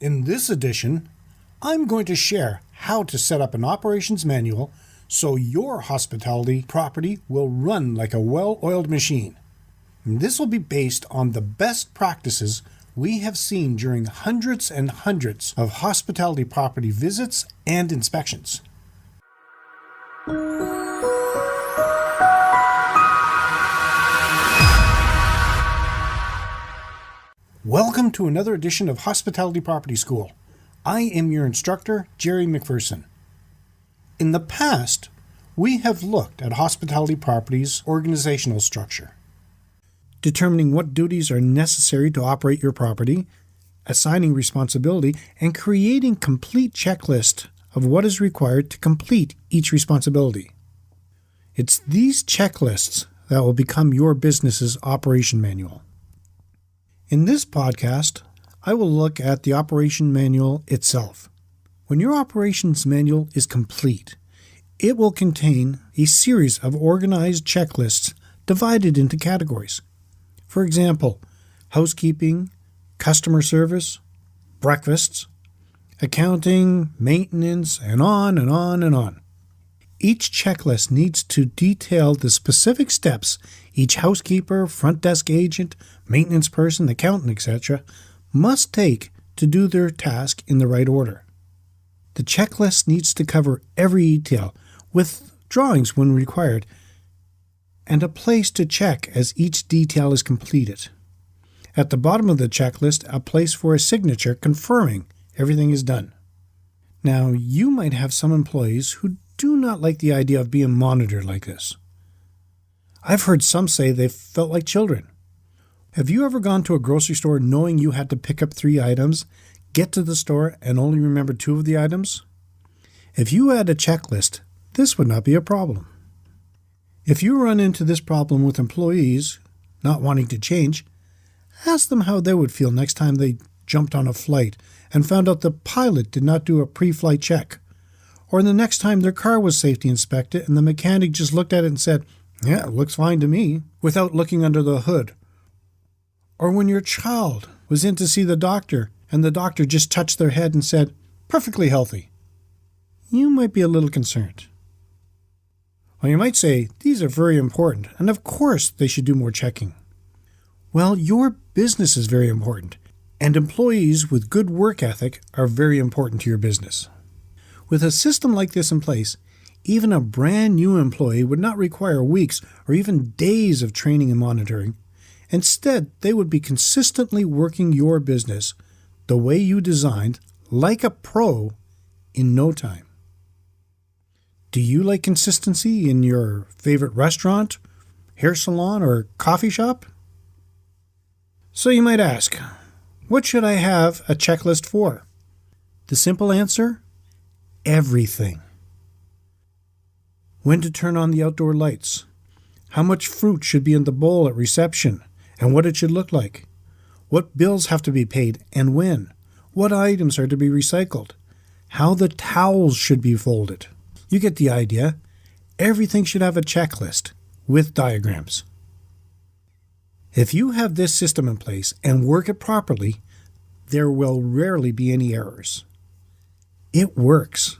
In this edition, I'm going to share how to set up an operations manual so your hospitality property will run like a well-oiled machine. This will be based on the best practices we have seen during hundreds and hundreds of hospitality property visits and inspections. Welcome to another edition of Hospitality Property School. I am your instructor, Jerry McPherson. In the past, we have looked at hospitality properties' organizational structure, determining what duties are necessary to operate your property, assigning responsibility, and creating complete checklist of what is required to complete each responsibility. It's these checklists that will become your business's operation manual. In this podcast, I will look at the operation manual itself. When your operations manual is complete, it will contain a series of organized checklists divided into categories. For example, housekeeping, customer service, breakfasts, accounting, maintenance, and on and on and on. Each checklist needs to detail the specific steps each housekeeper, front desk agent, maintenance person, accountant, etc. must take to do their task in the right order. The checklist needs to cover every detail, with drawings when required, and a place to check as each detail is completed. At the bottom of the checklist, a place for a signature confirming everything is done. Now, you might have some employees who do not like the idea of being monitored like this. I've heard some say they felt like children. Have you ever gone to a grocery store knowing you had to pick up 3 items, get to the store, and only remember 2 of the items? If you had a checklist, this would not be a problem. If you run into this problem with employees not wanting to change, ask them how they would feel next time they jumped on a flight and found out the pilot did not do a pre-flight check, or the next time their car was safety inspected and the mechanic just looked at it and said, "Yeah, it looks fine to me," without looking under the hood. Or when your child was in to see the doctor and the doctor just touched their head and said, "Perfectly healthy." You might be a little concerned. Well, you might say, these are very important, and of course they should do more checking. Well, your business is very important, and employees with good work ethic are very important to your business. With a system like this in place, even a brand new employee would not require weeks or even days of training and monitoring. Instead, they would be consistently working your business the way you designed, like a pro, in no time. Do you like consistency in your favorite restaurant, hair salon, or coffee shop? So you might ask, what should I have a checklist for? The simple answer? Everything. When to turn on the outdoor lights, how much fruit should be in the bowl at reception, and what it should look like, what bills have to be paid and when, what items are to be recycled, how the towels should be folded. You get the idea. Everything should have a checklist with diagrams. If you have this system in place and work it properly, there will rarely be any errors. It works.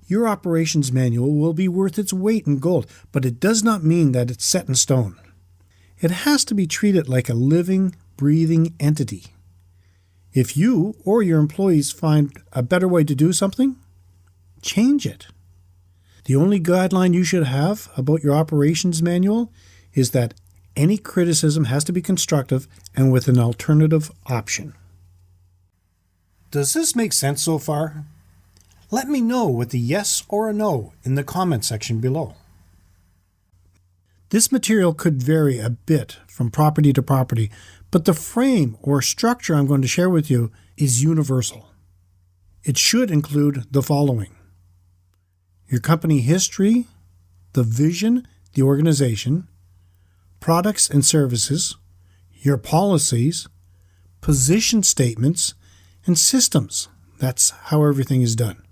Your operations manual will be worth its weight in gold, but it does not mean that it's set in stone. It has to be treated like a living, breathing entity. If you or your employees find a better way to do something, change it. The only guideline you should have about your operations manual is that any criticism has to be constructive and with an alternative option. Does this make sense so far? Let me know with a yes or a no in the comment section below. This material could vary a bit from property to property, but the frame or structure I'm going to share with you is universal. It should include the following: your company history, the vision, the organization, products and services, your policies, position statements, and systems. That's how everything is done.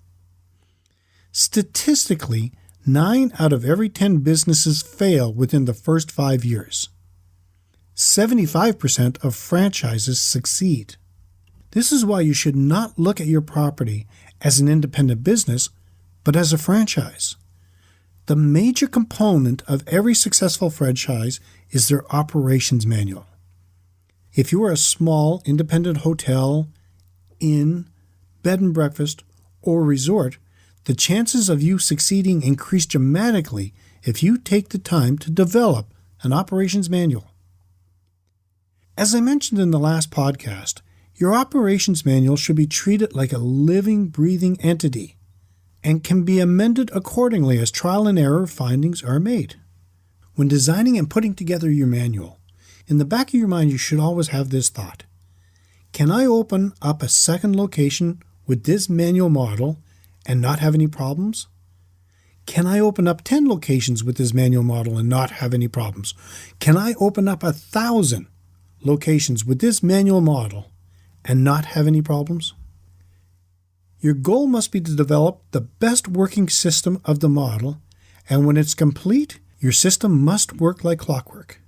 Statistically, 9 out of every 10 businesses fail within the first 5 years. 75% of franchises succeed. This is why you should not look at your property as an independent business, but as a franchise. The major component of every successful franchise is their operations manual. If you are a small independent hotel, inn, bed and breakfast, or resort, the chances of you succeeding increase dramatically if you take the time to develop an operations manual. As I mentioned in the last podcast, your operations manual should be treated like a living, breathing entity and can be amended accordingly as trial and error findings are made. When designing and putting together your manual, in the back of your mind you should always have this thought: can I open up a second location with this manual model and not have any problems? Can I open up 10 locations with this manual model and not have any problems? Can I open up 1,000 locations with this manual model and not have any problems? Your goal must be to develop the best working system of the model, and when it's complete, your system must work like clockwork.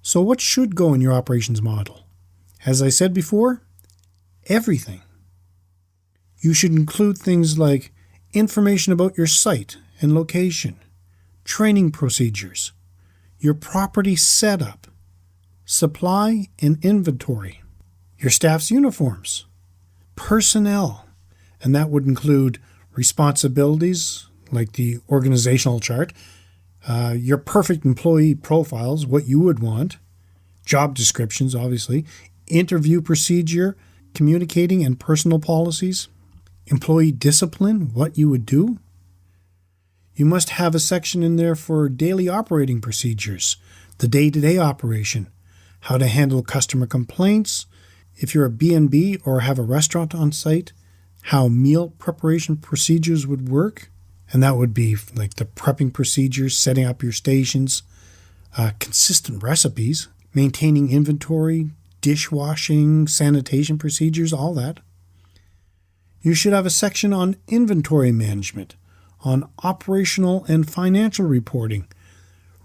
So what should go in your operations model? As I said before, everything. You should include things like information about your site and location, training procedures, your property setup, supply and inventory, your staff's uniforms, personnel, and that would include responsibilities like the organizational chart, your perfect employee profiles, what you would want, job descriptions, obviously, interview procedure, communicating and personal policies, employee discipline, what you would do. You must have a section in there for daily operating procedures, the day-to-day operation, how to handle customer complaints, if you're a B&B or have a restaurant on site, how meal preparation procedures would work, and that would be like the prepping procedures, setting up your stations, consistent recipes, maintaining inventory, dishwashing, sanitation procedures, all that. You should have a section on inventory management, on operational and financial reporting,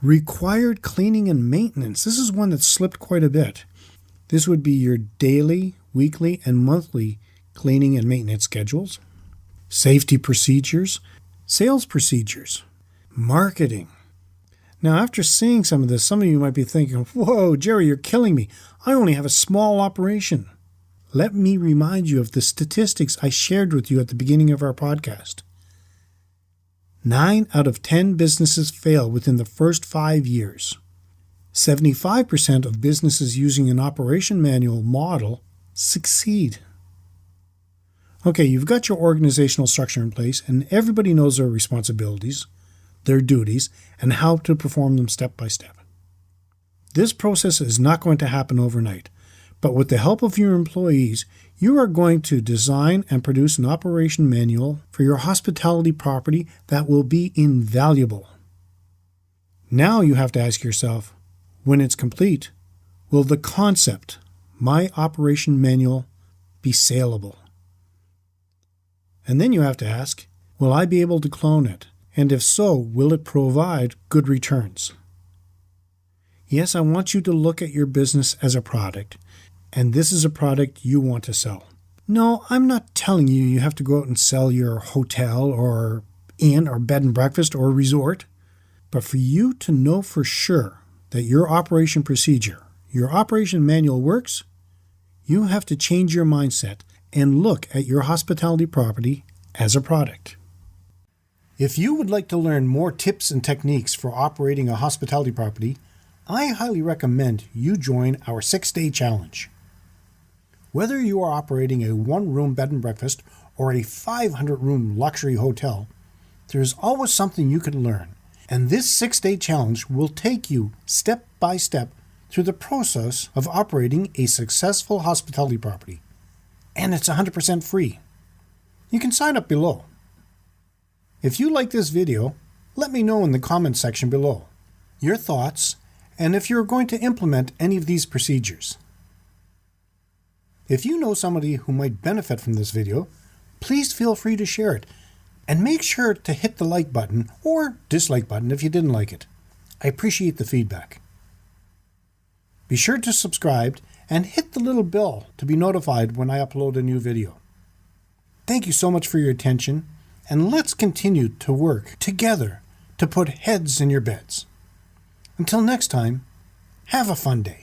required cleaning and maintenance. This is one that slipped quite a bit. This would be your daily, weekly, and monthly cleaning and maintenance schedules, safety procedures, sales procedures, marketing. Now, after seeing some of this, some of you might be thinking, whoa, Jerry, you're killing me. I only have a small operation. Let me remind you of the statistics I shared with you at the beginning of our podcast. 9 out of 10 businesses fail within the first 5 years. 75% of businesses using an operation manual model succeed. Okay, you've got your organizational structure in place, and everybody knows their responsibilities, their duties, and how to perform them step by step. This process is not going to happen overnight, but with the help of your employees, you are going to design and produce an operation manual for your hospitality property that will be invaluable. Now you have to ask yourself, when it's complete, will the concept, my operation manual, be saleable? And then you have to ask, will I be able to clone it? And if so, will it provide good returns? Yes, I want you to look at your business as a product, and this is a product you want to sell. No, I'm not telling you you have to go out and sell your hotel or inn or bed and breakfast or resort, but for you to know for sure that your operation procedure, your operation manual works, you have to change your mindset and look at your hospitality property as a product. If you would like to learn more tips and techniques for operating a hospitality property, I highly recommend you join our 6-day challenge. Whether you are operating a 1-room bed and breakfast or a 500-room luxury hotel, there's always something you can learn. And this 6-day challenge will take you step by step through the process of operating a successful hospitality property. And it's 100% free. You can sign up below. If you like this video, let me know in the comments section below your thoughts and if you're going to implement any of these procedures. If you know somebody who might benefit from this video, please feel free to share it. And make sure to hit the like button or dislike button if you didn't like it. I appreciate the feedback. Be sure to subscribe and hit the little bell to be notified when I upload a new video. Thank you so much for your attention, and let's continue to work together to put heads in your beds. Until next time, have a fun day.